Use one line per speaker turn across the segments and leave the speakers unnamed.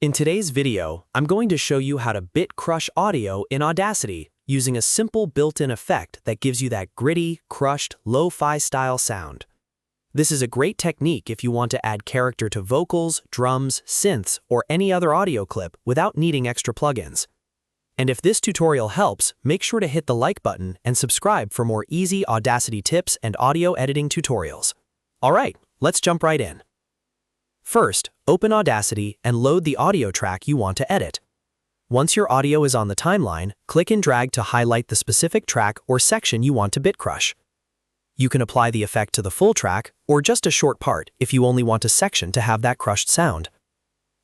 In today's video, I'm going to show you how to Bitcrush audio in Audacity using a simple built-in effect that gives you that gritty, crushed, lo-fi style sound. This is a great technique if you want to add character to vocals, drums, synths, or any other audio clip without needing extra plugins. And if this tutorial helps, make sure to hit the like button and subscribe for more easy Audacity tips and audio editing tutorials. Alright, let's jump right in. First, open Audacity and load the audio track you want to edit. Once your audio is on the timeline, click and drag to highlight the specific track or section you want to Bitcrush. You can apply the effect to the full track or just a short part if you only want a section to have that crushed sound.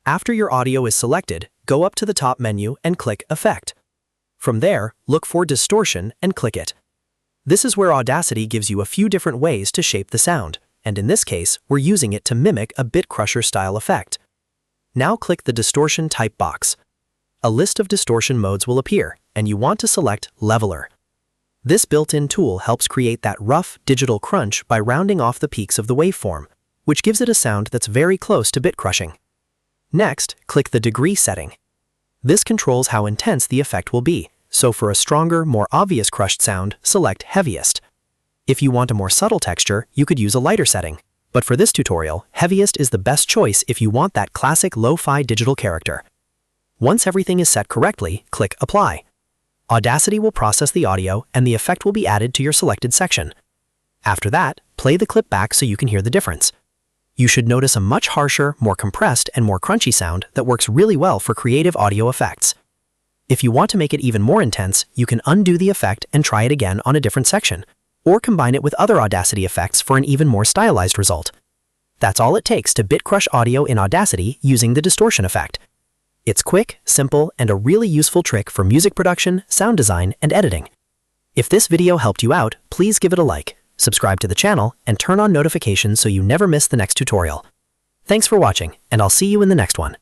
After your audio is selected, go up to the top menu and click Effect. From there, look for Distortion and click it. This is where Audacity gives you a few different ways to shape the sound, and in this case, we're using it to mimic a Bitcrusher style effect. Now click the Distortion type box. A list of distortion modes will appear, and you want to select Leveler. This built-in tool helps create that rough, digital crunch by rounding off the peaks of the waveform, which gives it a sound that's very close to Bitcrushing. Next, click the Degree setting. This controls how intense the effect will be, so for a stronger, more obvious crushed sound, select Heaviest. If you want a more subtle texture, you could use a lighter setting. But for this tutorial, Heaviest is the best choice if you want that classic lo-fi digital character. Once everything is set correctly, click Apply. Audacity will process the audio and the effect will be added to your selected section. After that, play the clip back so you can hear the difference. You should notice a much harsher, more compressed, and more crunchy sound that works really well for creative audio effects. If you want to make it even more intense, you can undo the effect and try it again on a different section, or combine it with other Audacity effects for an even more stylized result. That's all it takes to Bitcrush audio in Audacity using the distortion effect. It's quick, simple, and a really useful trick for music production, sound design, and editing. If this video helped you out, please give it a like, subscribe to the channel, and turn on notifications so you never miss the next tutorial. Thanks for watching, and I'll see you in the next one.